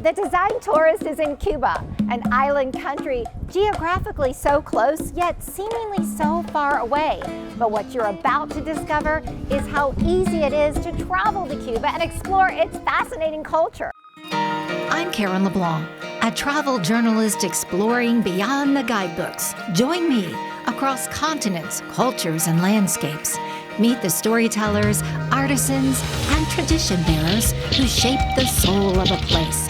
The Design Tourist is in Cuba, an island country geographically so close, yet seemingly so far away. But what you're about to discover is how easy it is to travel to Cuba and explore its fascinating culture. I'm Karen LeBlanc, a travel journalist exploring beyond the guidebooks. Join me across continents, cultures, and landscapes. Meet the storytellers, artisans, and tradition bearers who shape the soul of a place.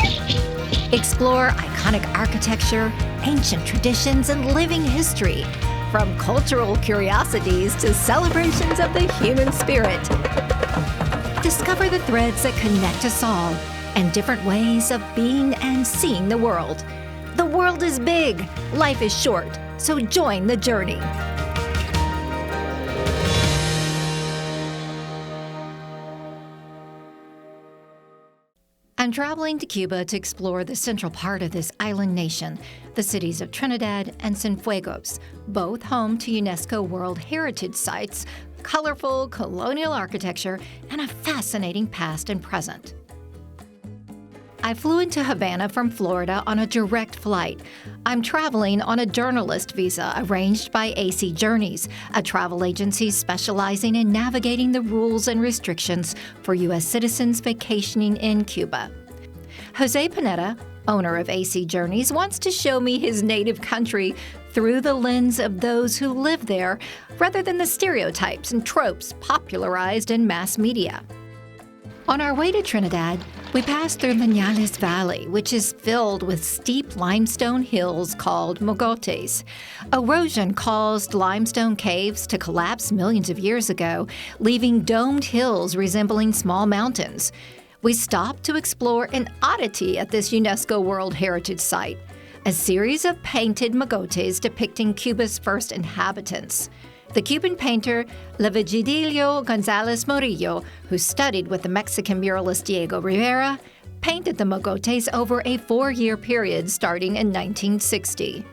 Explore iconic architecture, ancient traditions, and living history, from cultural curiosities to celebrations of the human spirit. Discover the threads that connect us all and different ways of being and seeing the world. The world is big, life is short, so join the journey. I'm traveling to Cuba to explore the central part of this island nation, the cities of Trinidad and Cienfuegos, both home to UNESCO World Heritage sites, colorful colonial architecture, and a fascinating past and present. I flew into Havana from Florida on a direct flight. I'm traveling on a journalist visa arranged by AC Journeys, a travel agency specializing in navigating the rules and restrictions for U.S. citizens vacationing in Cuba. Jose Pineda, owner of AC Journeys, wants to show me his native country through the lens of those who live there, rather than the stereotypes and tropes popularized in mass media. On our way to Trinidad, we passed through Viñales Valley, which is filled with steep limestone hills called Moghotes. Erosion caused limestone caves to collapse millions of years ago, leaving domed hills resembling small mountains. We stopped to explore an oddity at this UNESCO World Heritage Site, a series of painted Moghotes depicting Cuba's first inhabitants. The Cuban painter Virgilio González Murillo, who studied with the Mexican muralist Diego Rivera, painted the Moghotes over a 4-year period starting in 1960.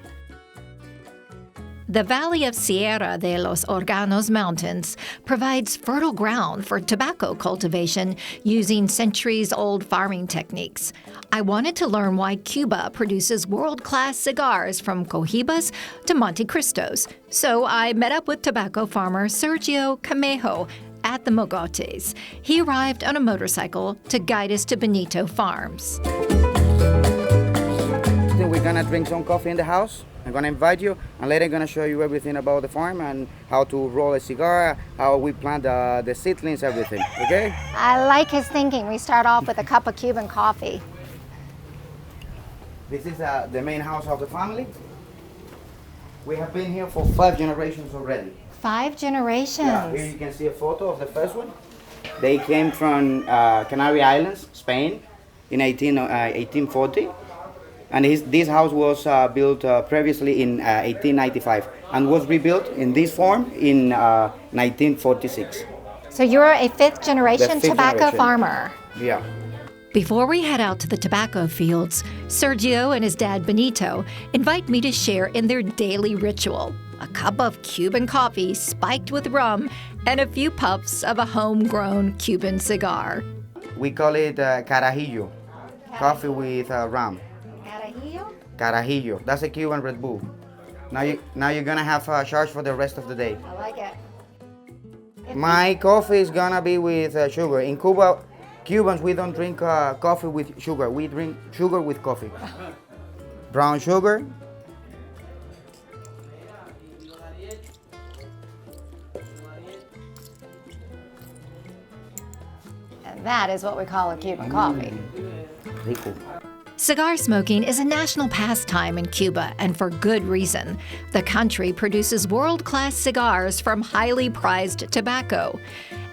The Valley of Sierra de los Órganos Mountains provides fertile ground for tobacco cultivation using centuries-old farming techniques. I wanted to learn why Cuba produces world-class cigars from Cohibas to Monte Cristos, so I met up with tobacco farmer Sergio Camejo at the Moghotes. He arrived on a motorcycle to guide us to Bonito Farms. We're gonna drink some coffee in the house. I'm gonna invite you, and later I'm gonna show you everything about the farm and how to roll a cigar, how we plant the seedlings, everything, okay? I like his thinking. We start off with a cup of Cuban coffee. This is the main house of the family. We have been here for 5 generations already. 5 generations. Yeah, here you can see a photo of the first one. They came from Canary Islands, Spain, in 1840. And this house was built previously in 1895 and was rebuilt in this form in 1946. So you're a 5th generation tobacco generation. farmer. Yeah. Before we head out to the tobacco fields, Sergio and his dad Bonito invite me to share in their daily ritual: a cup of Cuban coffee spiked with rum and a few puffs of a homegrown Cuban cigar. We call it carajillo, coffee with rum. Carajillo. That's a Cuban Red Bull. Now you're gonna have a charge for the rest of the day. I like it. My coffee is gonna be with sugar. In Cuba, Cubans, we don't drink coffee with sugar. We drink sugar with coffee. Brown sugar. And that is what we call a Cuban coffee. Rico. Cigar smoking is a national pastime in Cuba, and for good reason. The country produces world-class cigars from highly prized tobacco.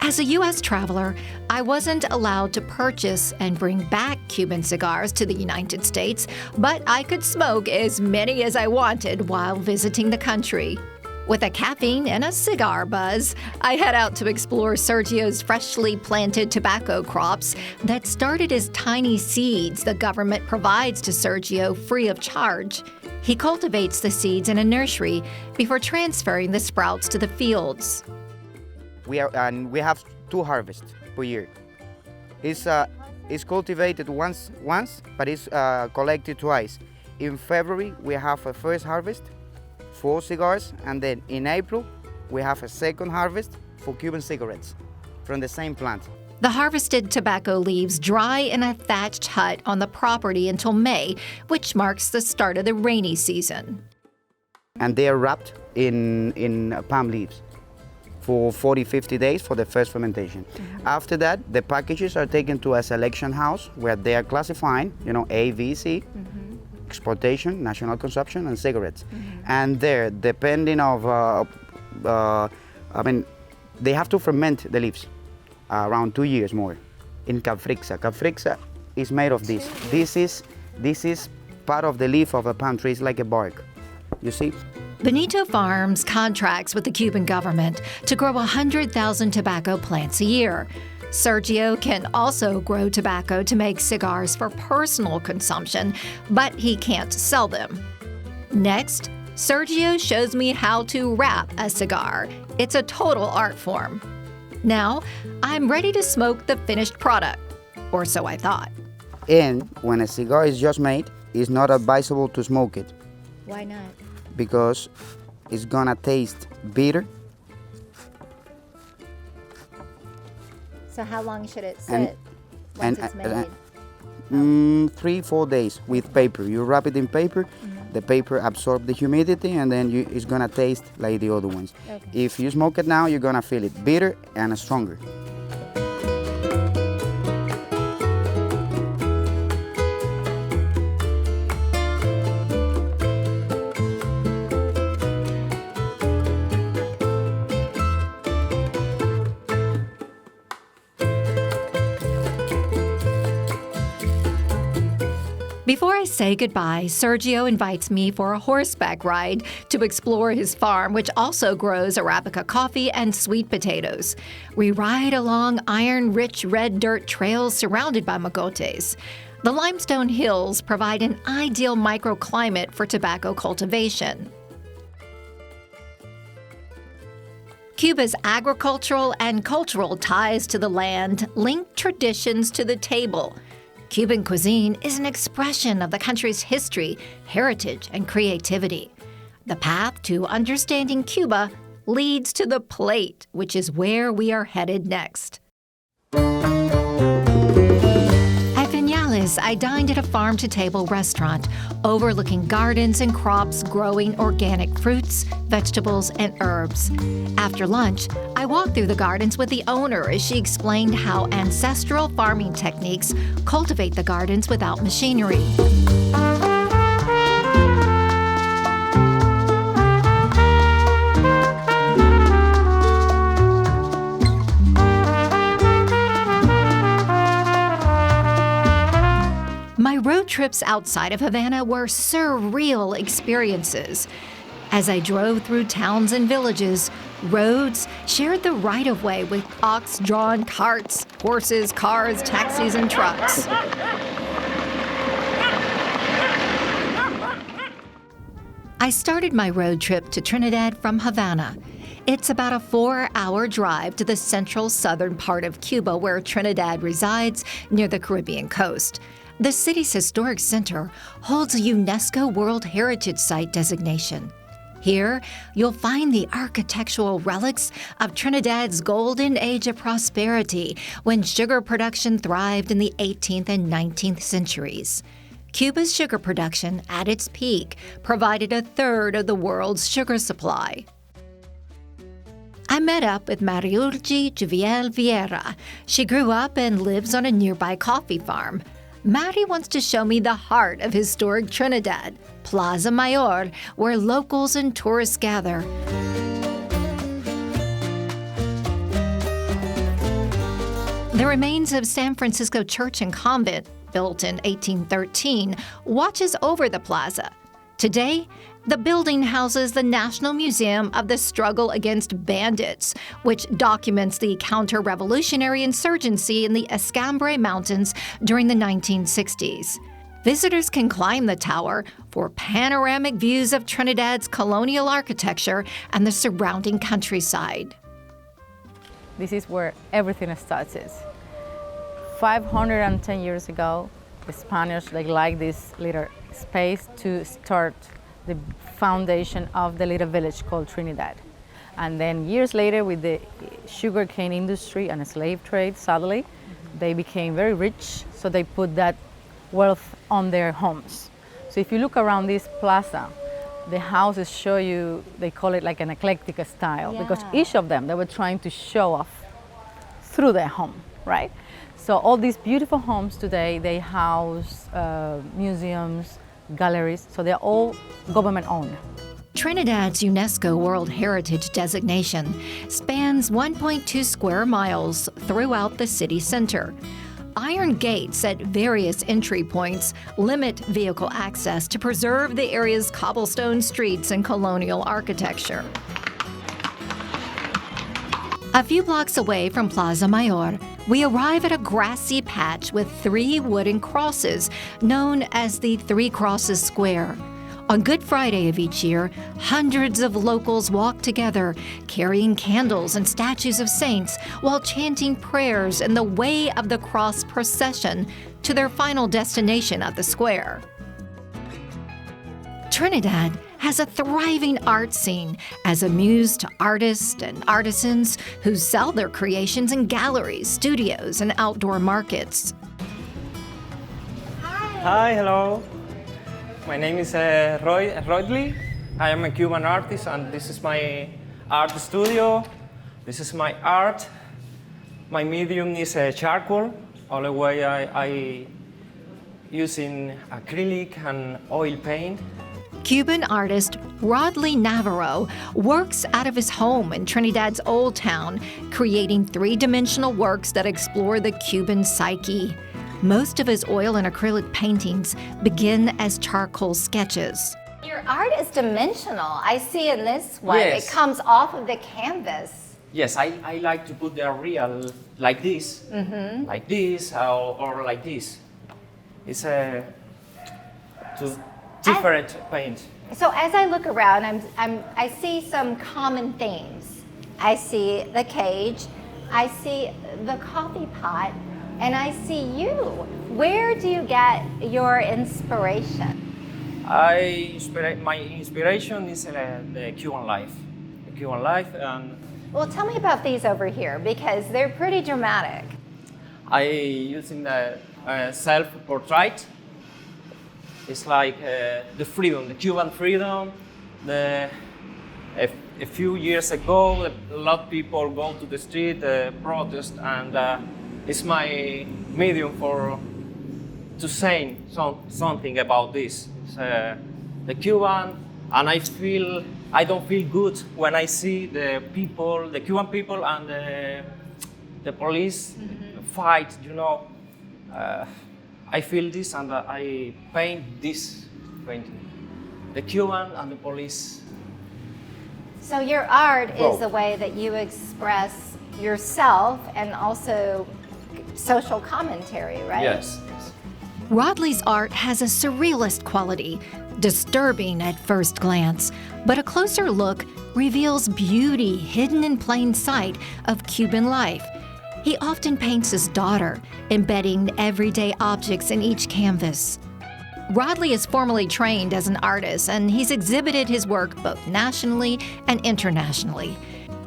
As a U.S. traveler, I wasn't allowed to purchase and bring back Cuban cigars to the United States, but I could smoke as many as I wanted while visiting the country. With a caffeine and a cigar buzz, I head out to explore Sergio's freshly planted tobacco crops that started as tiny seeds the government provides to Sergio free of charge. He cultivates the seeds in a nursery before transferring the sprouts to the fields. We have 2 harvests per year. It's It's cultivated once, but it's collected twice. In February, we have a first harvest for cigars, and then in April, we have a second harvest for Cuban cigarettes from the same plant. The harvested tobacco leaves dry in a thatched hut on the property until May, which marks the start of the rainy season. And they are wrapped in palm leaves for 40-50 days for the first fermentation. After that, the packages are taken to a selection house where they are classified, A, B, C, exportation, national consumption, and cigarettes. And there, depending of, they have to ferment the leaves around 2 years more in Cafrixa. Cafrixa is made of this. This is part of the leaf of a palm tree. It's like a bark, you see? Bonito Farms contracts with the Cuban government to grow 100,000 tobacco plants a year. Sergio can also grow tobacco to make cigars for personal consumption, but he can't sell them. Next, Sergio shows me how to wrap a cigar. It's a total art form. Now, I'm ready to smoke the finished product, or so I thought. And when a cigar is just made, it's not advisable to smoke it. Why not? Because it's gonna taste bitter. So how long should it sit once it's made? 3-4 days with paper. You wrap it in paper, the paper absorbs the humidity, and then it's gonna taste like the other ones. Okay. If you smoke it now, you're gonna feel it bitter and stronger. Before I say goodbye, Sergio invites me for a horseback ride to explore his farm, which also grows Arabica coffee and sweet potatoes. We ride along iron-rich red dirt trails surrounded by mogotes. The limestone hills provide an ideal microclimate for tobacco cultivation. Cuba's agricultural and cultural ties to the land link traditions to the table. Cuban cuisine is an expression of the country's history, heritage, and creativity. The path to understanding Cuba leads to the plate, which is where we are headed next. At Viñales, I dined at a farm-to-table restaurant overlooking gardens and crops growing organic fruits, vegetables, and herbs. After lunch, I walked through the gardens with the owner as she explained how ancestral farming techniques cultivate the gardens without machinery. My road trips outside of Havana were surreal experiences. As I drove through towns and villages, roads shared the right-of-way with ox-drawn carts, horses, cars, taxis, and trucks. I started my road trip to Trinidad from Havana. It's about a 4-hour drive to the central southern part of Cuba where Trinidad resides near the Caribbean coast. The city's historic center holds a UNESCO World Heritage Site designation. Here, you'll find the architectural relics of Trinidad's golden age of prosperity when sugar production thrived in the 18th and 19th centuries. Cuba's sugar production, at its peak, provided a third of the world's sugar supply. I met up with Mariurgi Juviel Vieira. She grew up and lives on a nearby coffee farm. Mari wants to show me the heart of historic Trinidad, Plaza Mayor, where locals and tourists gather. The remains of San Francisco Church and Convent, built in 1813, watches over the plaza. Today, the building houses the National Museum of the Struggle Against Bandits, which documents the counter-revolutionary insurgency in the Escambray Mountains during the 1960s. Visitors can climb the tower for panoramic views of Trinidad's colonial architecture and the surrounding countryside. This is where everything starts. 510 years ago, the Spanish like this little space to start the foundation of the little village called Trinidad. And then years later, with the sugarcane industry and slave trade, sadly, they became very rich, so they put that wealth on their homes. So if you look around this plaza, the houses show you, they call it like an Eclectica style, because each of them, they were trying to show off through their home, right? So all these beautiful homes today, they house museums, galleries, so they're all government owned. Trinidad's UNESCO World Heritage designation spans 1.2 square miles throughout the city center. Iron gates at various entry points limit vehicle access to preserve the area's cobblestone streets and colonial architecture. A few blocks away from Plaza Mayor, we arrive at a grassy patch with 3 wooden crosses, known as the Three Crosses Square. On Good Friday of each year, hundreds of locals walk together, carrying candles and statues of saints while chanting prayers in the Way of the Cross procession to their final destination at the square. Trinidad has a thriving art scene as a muse to artists and artisans who sell their creations in galleries, studios, and outdoor markets. Hi, hello. My name is Rodney. I am a Cuban artist, and this is my art studio. This is my art. My medium is charcoal. All the way I using acrylic and oil paint. Cuban artist Rodney Navarro works out of his home in Trinidad's Old Town, creating 3-dimensional works that explore the Cuban psyche. Most of his oil and acrylic paintings begin as charcoal sketches. Your art is dimensional. I see in this one, Yes. it comes off of the canvas. Yes, I like to put the real like this, like this, or like this. It's a different paint. So as I look around, I see some common themes. I see the cage, I see the coffee pot, and I see you. Where do you get your inspiration? My inspiration is the Cuban life. The Cuban life, and Well, tell me about these over here because they're pretty dramatic. I using the self-portrait. It's like the freedom, the Cuban freedom. A few years ago, a lot of people go to the street, protest, and it's my medium to say something about this. It's, the Cuban, and I don't feel good when I see the people, the Cuban people, and the police fight. You know, I feel this, and I paint this painting. The Cuban and the police. So your art is the way that you express yourself and also social commentary, right? Yes. Rodley's art has a surrealist quality, disturbing at first glance, but a closer look reveals beauty hidden in plain sight of Cuban life. He often paints his daughter, embedding everyday objects in each canvas. Rodley is formally trained as an artist, and he's exhibited his work both nationally and internationally.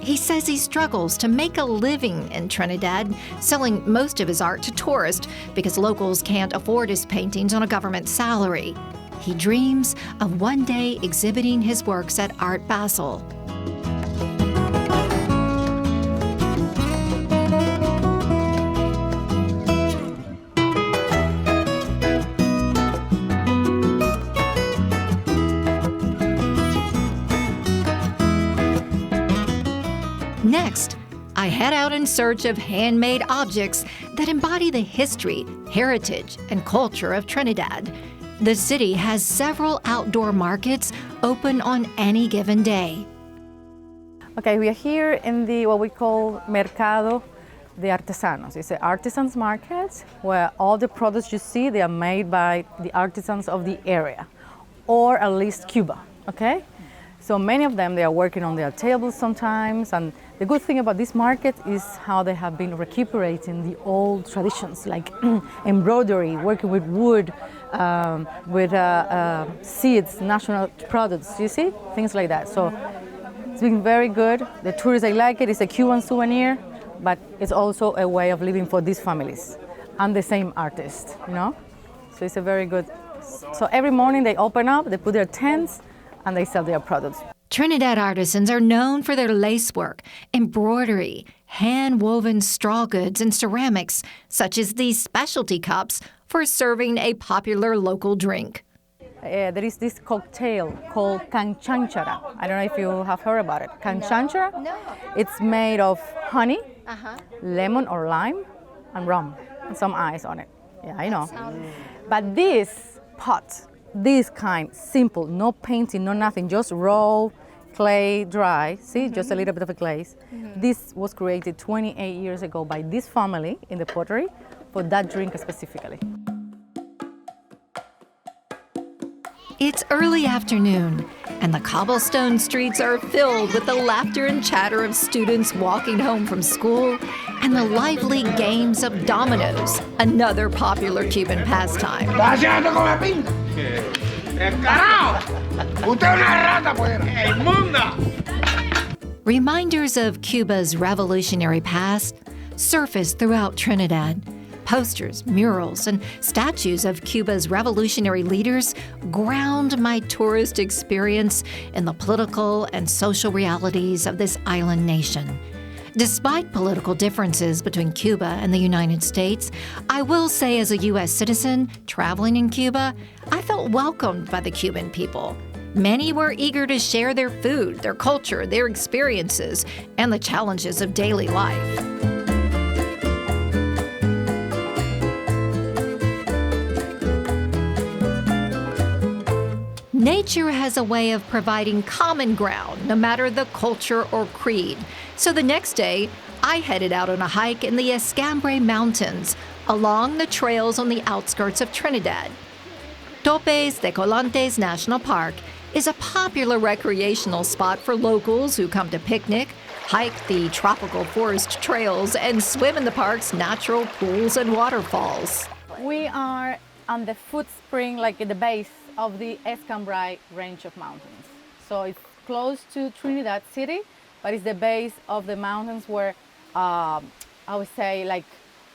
He says he struggles to make a living in Trinidad, selling most of his art to tourists because locals can't afford his paintings on a government salary. He dreams of one day exhibiting his works at Art Basel. Next, I head out in search of handmade objects that embody the history, heritage, and culture of Trinidad. The city has several outdoor markets open on any given day. Okay, we are here in the what we call Mercado de Artesanos. It's an artisans market where all the products you see, they are made by the artisans of the area, or at least Cuba, okay? So many of them, they are working on their tables sometimes. And the good thing about this market is how they have been recuperating the old traditions, like embroidery, working with wood, with seeds, national products, you see? Things like that. So it's been very good. The tourists, they like it. It's a Cuban souvenir, but it's also a way of living for these families and the same artist, you know? So it's a very good. So every morning they open up, they put their tents, and they sell their products. Trinidad artisans are known for their lacework, embroidery, hand-woven straw goods, and ceramics, such as these specialty cups for serving a popular local drink. There is this cocktail called canchanchara. I don't know if you have heard about it. Canchanchara? No. It's made of honey, lemon or lime, and rum, and some ice on it. Yeah, I know. But this pot, this kind, simple, no painting, no nothing, just raw clay, dry, see, just a little bit of a glaze. This was created 28 years ago by this family in the pottery for that drink specifically. It's early afternoon, and the cobblestone streets are filled with the laughter and chatter of students walking home from school and the lively games of dominoes, another popular Cuban pastime. ¿Estás haciendo con la pinta? ¡Carajo! ¡Usted es una rata, pues! ¡Inmunda! Reminders of Cuba's revolutionary past surface throughout Trinidad. Posters, murals, and statues of Cuba's revolutionary leaders ground my tourist experience in the political and social realities of this island nation. Despite political differences between Cuba and the United States, I will say as a U.S. citizen traveling in Cuba, I felt welcomed by the Cuban people. Many were eager to share their food, their culture, their experiences, and the challenges of daily life. Nature has a way of providing common ground, no matter the culture or creed. So the next day, I headed out on a hike in the Escambre Mountains, along the trails on the outskirts of Trinidad. Topes de Colantes National Park is a popular recreational spot for locals who come to picnic, hike the tropical forest trails, and swim in the park's natural pools and waterfalls. We are on the foot spring, like at the base of the Escambray range of mountains. So it's close to Trinidad City, but it's the base of the mountains where I would say like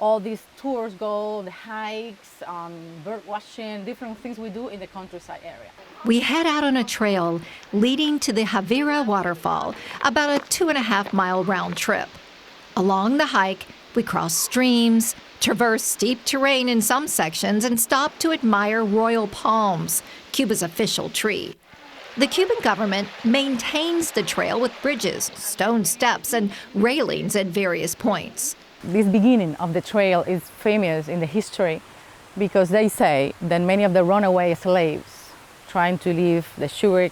all these tours go, the hikes, bird watching, different things we do in the countryside area. We head out on a trail leading to the Javira waterfall, about a 2.5-mile round trip. Along the hike, we cross streams, traverse steep terrain in some sections, and stop to admire royal palms, Cuba's official tree. The Cuban government maintains the trail with bridges, stone steps, and railings at various points. This beginning of the trail is famous in the history because they say that many of the runaway slaves trying to leave the sugar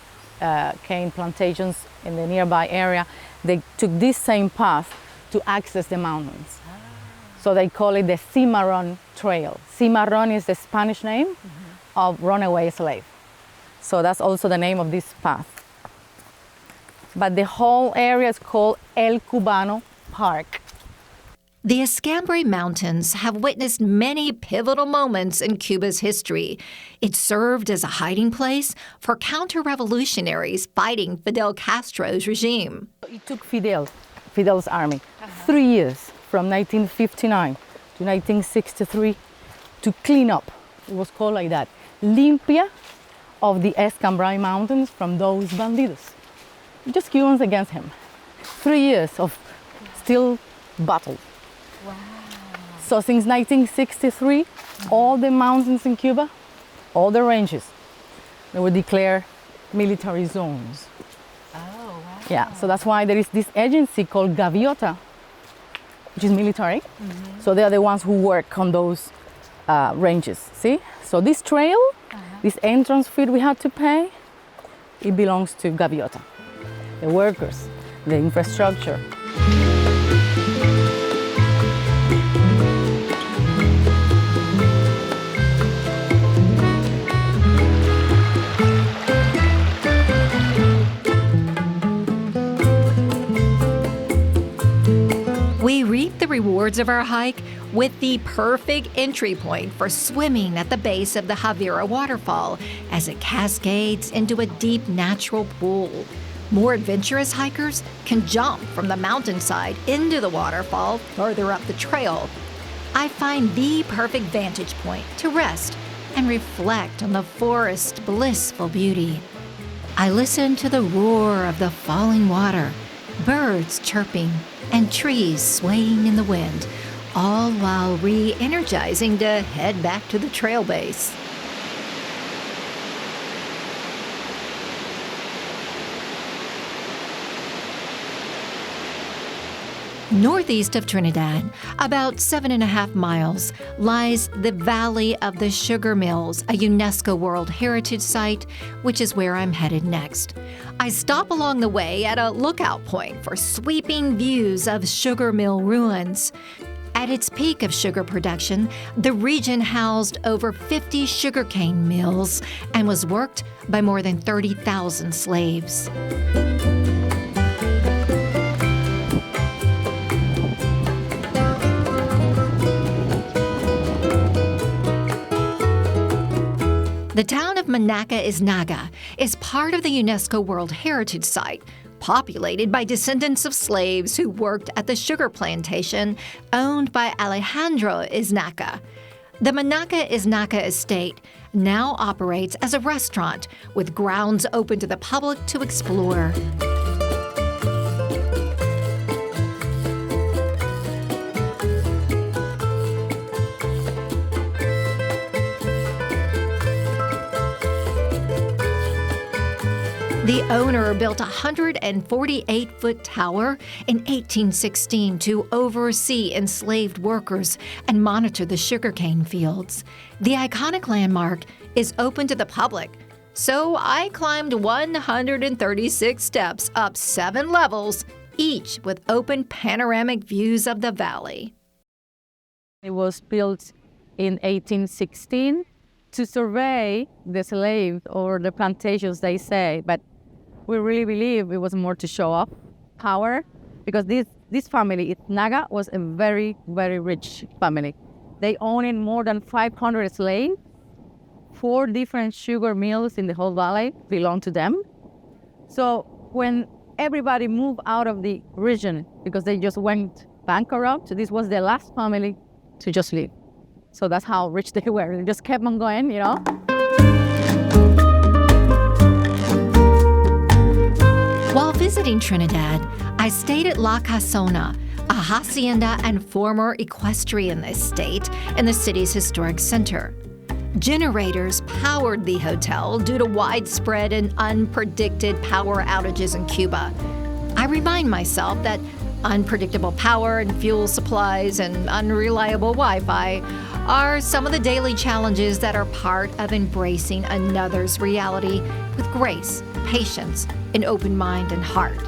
cane plantations in the nearby area, they took this same path to access the mountains. So they call it the Cimarron Trail. Cimarron is the Spanish name of runaway slave. So that's also the name of this path. But the whole area is called El Cubano Park. The Escambre Mountains have witnessed many pivotal moments in Cuba's history. It served as a hiding place for counter-revolutionaries fighting Fidel Castro's regime. It took Fidel's army 3 years, from 1959 to 1963, to clean up. It was called like that, limpia of the Escambray Mountains from those bandidos. Just Cubans against him. 3 years of still battle. Wow. So since 1963, all the mountains in Cuba, all the ranges, they were declared military zones. Oh, wow. Yeah, so that's why there is this agency called Gaviota, which is military. So they are the ones who work on those ranges, see? So this trail, this entrance fee we had to pay, it belongs to Gaviota, the workers, the infrastructure. rewards of our hike with the perfect entry point for swimming at the base of the Javira waterfall as it cascades into a deep natural pool. More adventurous hikers can jump from the mountainside into the waterfall further up the trail. I find the perfect vantage point to rest and reflect on the forest's blissful beauty. I listen to the roar of the falling water, birds chirping, and trees swaying in the wind, all while re-energizing to head back to the trail base. Northeast of Trinidad, about 7.5 miles, lies the Valley of the Sugar Mills, a UNESCO World Heritage Site, which is where I'm headed next. I stop along the way at a lookout point for sweeping views of sugar mill ruins. At its peak of sugar production, the region housed over 50 sugarcane mills and was worked by more than 30,000 slaves. The town of Manaca Isnaga is part of the UNESCO World Heritage Site, populated by descendants of slaves who worked at the sugar plantation owned by Alejandro Isnaca. The Manaca Isnaca estate now operates as a restaurant with grounds open to the public to explore. The owner built a 148-foot tower in 1816 to oversee enslaved workers and monitor the sugarcane fields. The iconic landmark is open to the public, so I climbed 136 steps up 7 levels, each with open panoramic views of the valley. It was built in 1816 to survey the slaves or the plantations, they say, but we really believe it was more to show off power, because this family, Naga, was a very, very rich family. They owned more than 500 slaves. 4 different sugar mills in the whole valley belong to them. So when everybody moved out of the region because they just went bankrupt, this was the last family to just leave. So that's how rich they were. They just kept on going, you know. While visiting Trinidad, I stayed at La Casona, a hacienda and former equestrian estate in the city's historic center. Generators powered the hotel due to widespread and unpredicted power outages in Cuba. I remind myself that unpredictable power and fuel supplies and unreliable Wi-Fi are some of the daily challenges that are part of embracing another's reality with grace, patience, an open mind and heart.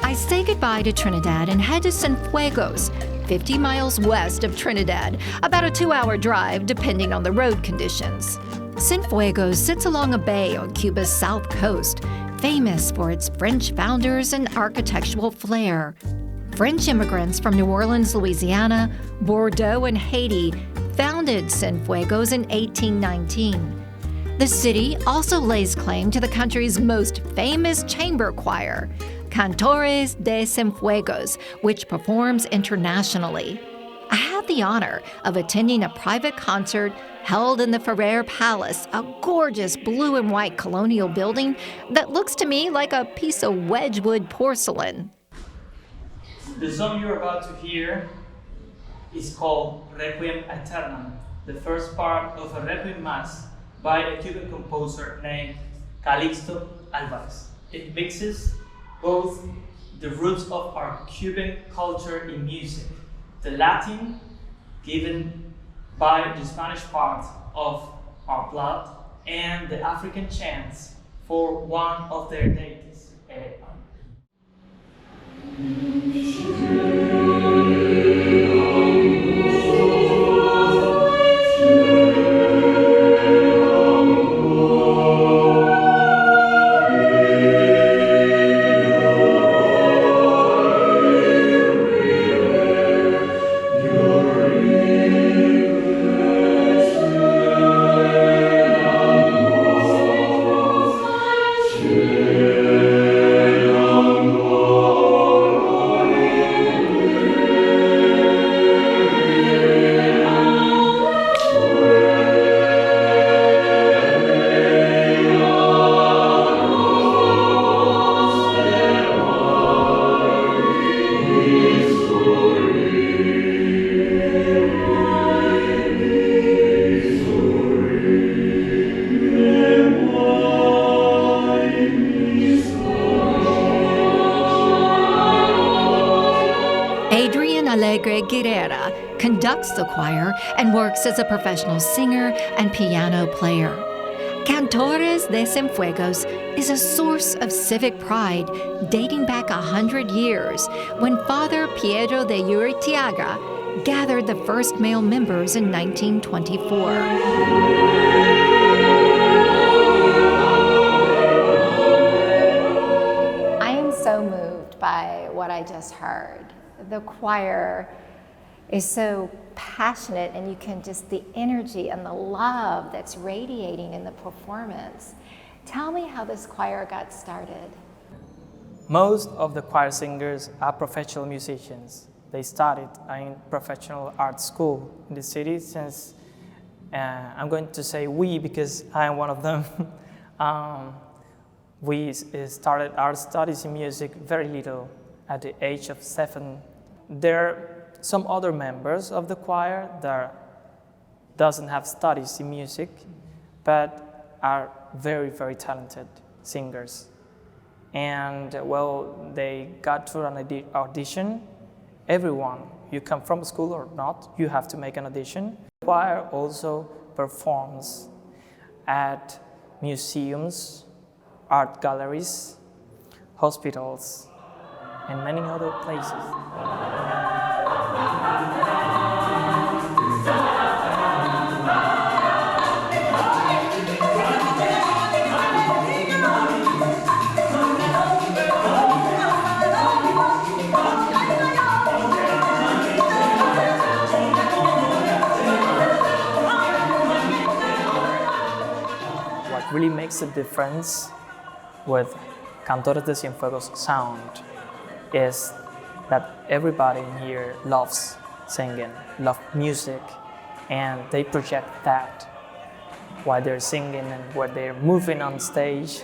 I say goodbye to Trinidad and head to Cienfuegos, 50 miles west of Trinidad, about a 2-hour drive depending on the road conditions. Cienfuegos sits along a bay on Cuba's south coast, famous for its French founders and architectural flair. French immigrants from New Orleans, Louisiana, Bordeaux, and Haiti founded Cienfuegos in 1819. The city also lays claim to the country's most famous chamber choir, Cantores de Cienfuegos, which performs internationally. I had the honor of attending a private concert held in the Ferrer Palace, a gorgeous blue and white colonial building that looks to me like a piece of Wedgwood porcelain. The song you're about to hear is called Requiem Aeternam, the first part of a Requiem Mass by a Cuban composer named Calixto Alvarez. It mixes both the roots of our Cuban culture in music, the Latin given by the Spanish part of our blood, and the African chants for one of their deities. Jorge Guerrera conducts the choir and works as a professional singer and piano player. Cantores de Cienfuegos is a source of civic pride dating back 100 years when Father Piero de Uritiaga gathered the first male members in 1924. I am so moved by what I just heard. The choir is so passionate, and you can just, the energy and the love that's radiating in the performance. Tell me how this choir got started. Most of the choir singers are professional musicians. They studied in professional art school in the city since, I'm going to say we because I am one of them. We started our studies in music very little, at the age of 7. There are some other members of the choir that doesn't have studies in music, but are very, very talented singers. And well, they got through an audition. Everyone, you come from school or not, you have to make an audition. The choir also performs at museums, art galleries, hospitals, and many other places. What really makes a difference with Cantores de Cienfuegos sound is that everybody in here loves singing, loves music, and they project that while they're singing and while they're moving on stage,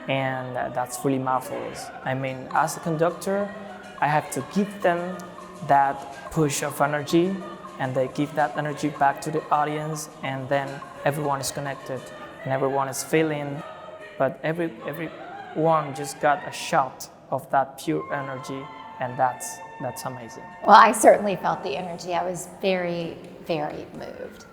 and that's really marvelous. I mean, as a conductor, I have to give them that push of energy, and they give that energy back to the audience, and then everyone is connected and everyone is feeling, but everyone just got a shot of that pure energy, and that's amazing. Well, I certainly felt the energy. I was very, very moved.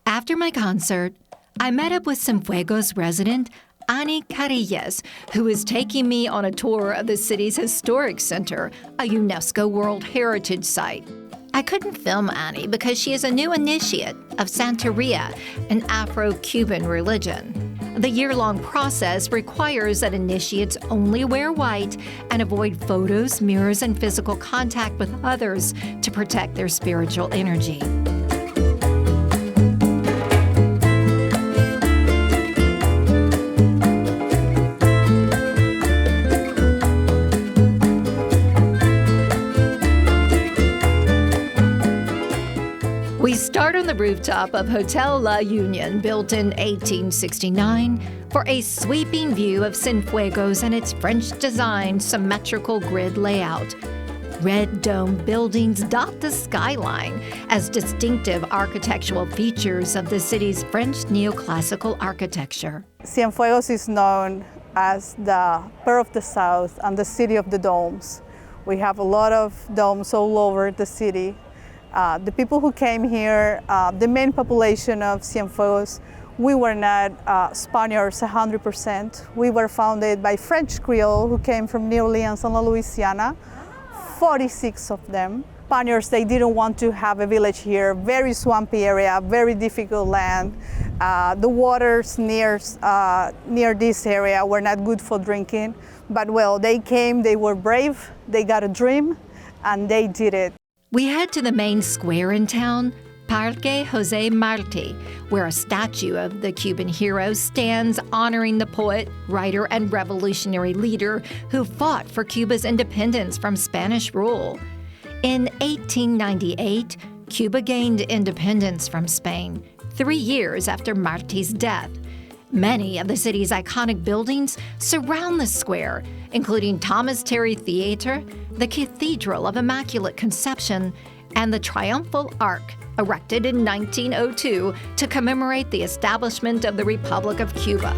After my concert, I met up with Cienfuegos resident Ani Carillas, who is taking me on a tour of the city's historic center, a UNESCO World Heritage site. I couldn't film Annie because she is a new initiate of Santeria, an Afro-Cuban religion. The year-long process requires that initiates only wear white and avoid photos, mirrors, and physical contact with others to protect their spiritual energy. We start on the rooftop of Hotel La Union, built in 1869, for a sweeping view of Cienfuegos and its French-designed symmetrical grid layout. Red dome buildings dot the skyline as distinctive architectural features of the city's French neoclassical architecture. Cienfuegos is known as the Pearl of the South and the City of the Domes. We have a lot of domes all over the city. The people who came here, the main population of Cienfuegos, we were not Spaniards 100%. We were founded by French Creole who came from New Orleans and Louisiana, 46 of them. Spaniards, they didn't want to have a village here, very swampy area, very difficult land. The waters near this area were not good for drinking, but well, they came, they were brave, they got a dream, and they did it. We head to the main square in town, Parque José Martí, where a statue of the Cuban hero stands honoring the poet, writer, and revolutionary leader who fought for Cuba's independence from Spanish rule. In 1898, Cuba gained independence from Spain, 3 years after Martí's death. Many of the city's iconic buildings surround the square, including Thomas Terry Theater, the Cathedral of Immaculate Conception, and the Triumphal Arch, erected in 1902 to commemorate the establishment of the Republic of Cuba.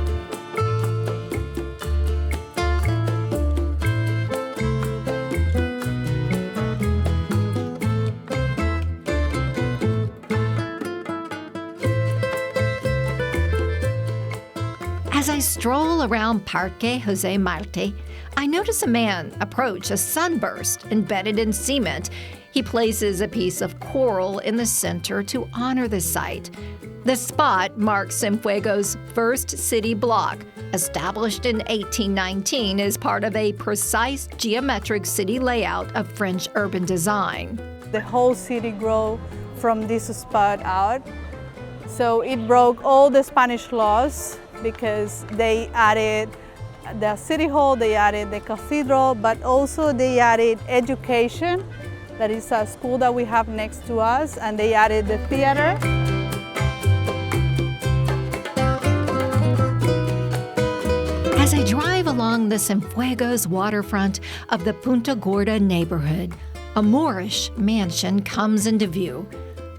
As I stroll around Parque Jose Marte, I notice a man approach a sunburst embedded in cement. He places a piece of coral in the center to honor the site. The spot marks Cienfuegos' first city block, established in 1819 as part of a precise geometric city layout of French urban design. The whole city grew from this spot out. So it broke all the Spanish laws because they added the city hall, they added the cathedral, but also they added education. That is a school that we have next to us, and they added the theater. As I drive along the Cienfuegos waterfront of the Punta Gorda neighborhood, a Moorish mansion comes into view.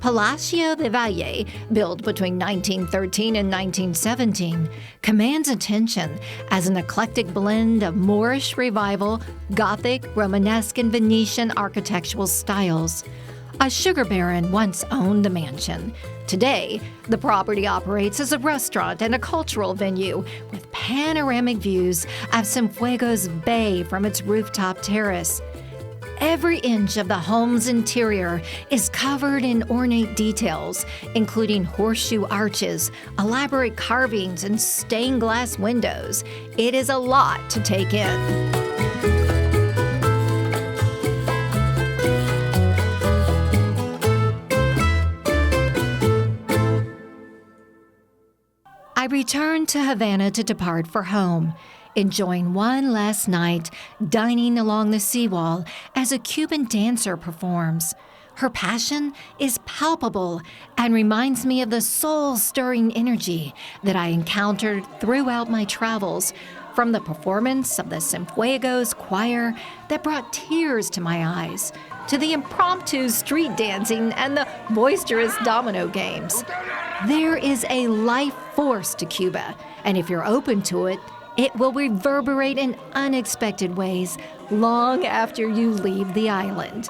Palacio de Valle, built between 1913 and 1917, commands attention as an eclectic blend of Moorish revival, Gothic, Romanesque, and Venetian architectural styles. A sugar baron once owned the mansion. Today, the property operates as a restaurant and a cultural venue with panoramic views of Cienfuegos Bay from its rooftop terrace. Every inch of the home's interior is covered in ornate details, including horseshoe arches, elaborate carvings, and stained glass windows. It is a lot to take in. I returned to Havana to depart for home, enjoying one last night dining along the seawall as a Cuban dancer performs. Her passion is palpable and reminds me of the soul-stirring energy that I encountered throughout my travels, from the performance of the Cienfuegos choir that brought tears to my eyes, to the impromptu street dancing and the boisterous domino games. There is a life force to Cuba, and if you're open to it, it will reverberate in unexpected ways long after you leave the island.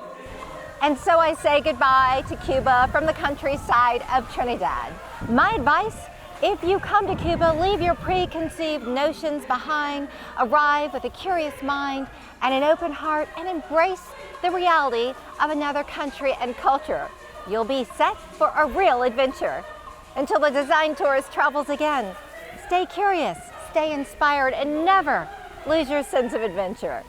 And so I say goodbye to Cuba from the countryside of Trinidad. My advice, if you come to Cuba, leave your preconceived notions behind, arrive with a curious mind and an open heart, and embrace the reality of another country and culture. You'll be set for a real adventure. Until the Design Tourist travels again, stay curious, stay inspired, and never lose your sense of adventure.